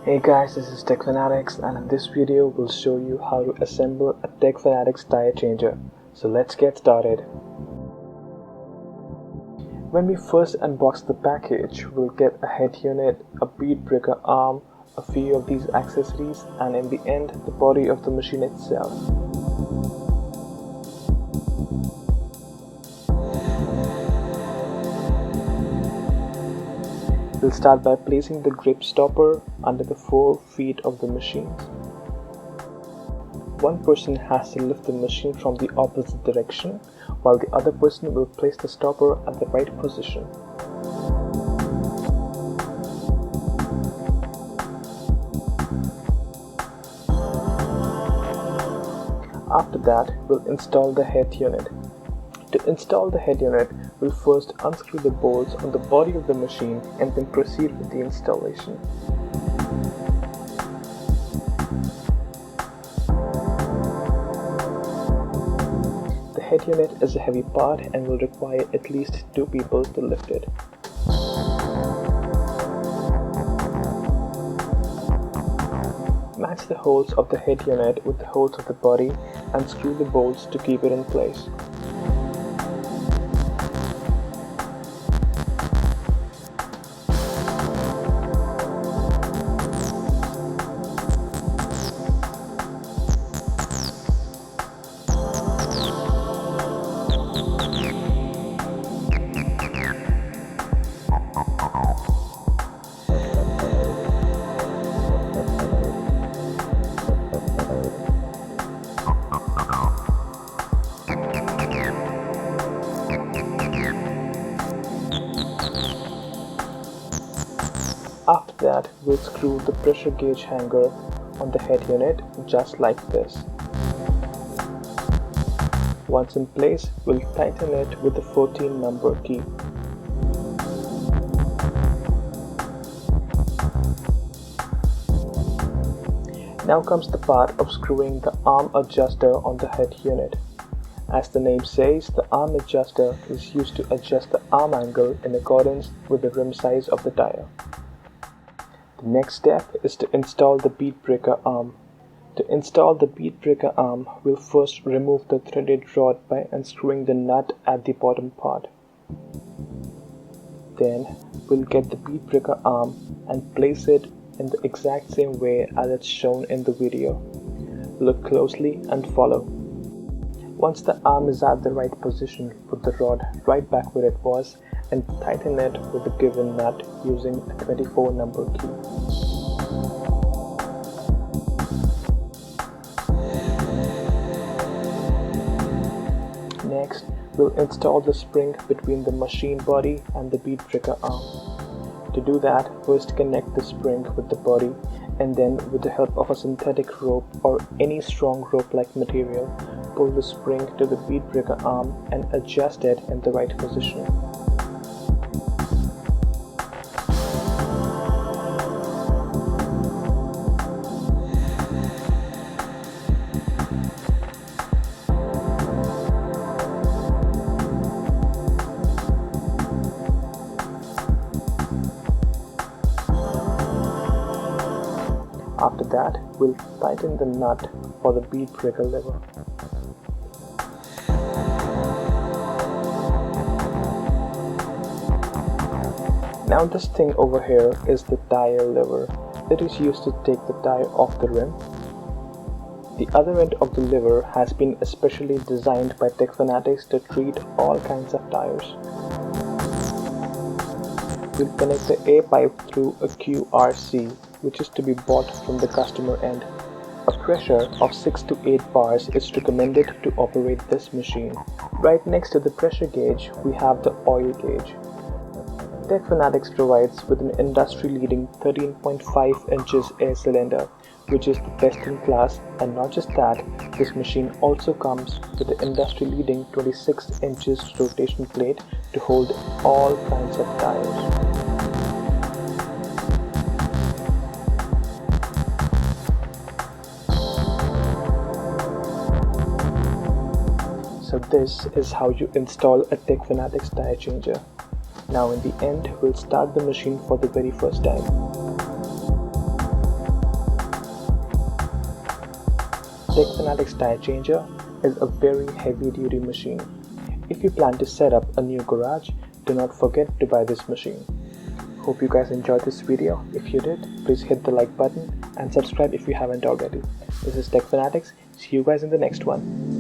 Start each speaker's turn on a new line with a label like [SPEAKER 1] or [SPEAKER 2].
[SPEAKER 1] Hey guys, this is Techfanatics, and in this video we'll show you how to assemble a Techfanatics tire changer. So let's get started. When we first unbox the package, we'll get a head unit, a bead breaker arm, a few of these accessories, and in the end the body of the machine itself. We'll start by placing the grip stopper under the 4 feet of the machine. One person has to lift the machine from the opposite direction, while the other person will place the stopper at the right position. After that, we'll install the head unit. To install the head unit, we'll first unscrew the bolts on the body of the machine and then proceed with the installation. The head unit is a heavy part and will require at least 2 people to lift it. Match the holes of the head unit with the holes of the body and screw the bolts to keep it in place. After that, we'll screw the pressure gauge hanger on the head unit just like this. Once in place, we'll tighten it with the 14 number key. Now comes the part of screwing the arm adjuster on the head unit. As the name says, the arm adjuster is used to adjust the arm angle in accordance with the rim size of the tire. The next step is to install the bead breaker arm. To install the bead breaker arm, we'll first remove the threaded rod by unscrewing the nut at the bottom part. Then we'll get the bead breaker arm and place it in the exact same way as it's shown in the video. Look closely and follow. Once the arm is at the right position, put the rod right back where it was and tighten it with the given nut using a 24 number key. Next, we'll install the spring between the machine body and the bead breaker arm. To do that, first connect the spring with the body and then with the help of a synthetic rope or any strong rope-like material, pull the spring to the bead breaker arm and adjust it in the right position. After that, we'll tighten the nut for the bead breaker lever. Now this thing over here is the tire lever. It is used to take the tire off the rim. The other end of the lever has been especially designed by Techfanatics to treat all kinds of tires. We'll connect the air pipe through a QRC, which is to be bought from the customer end. A pressure of 6 to 8 bars is recommended to operate this machine. Right next to the pressure gauge, we have the oil gauge. Techfanatics provides with an industry-leading 13.5 inches air cylinder, which is the best in class, and not just that, this machine also comes with the industry-leading 26 inches rotation plate to hold all kinds of tires. So this is how you install a Techfanatics tire changer. Now in the end, we'll start the machine for the very first time. techfanatics Tire Changer is a very heavy-duty machine. If you plan to set up a new garage, do not forget to buy this machine. Hope you guys enjoyed this video. If you did, please hit the like button and subscribe if you haven't already. This is Tech Fanatics. See you guys in the next one.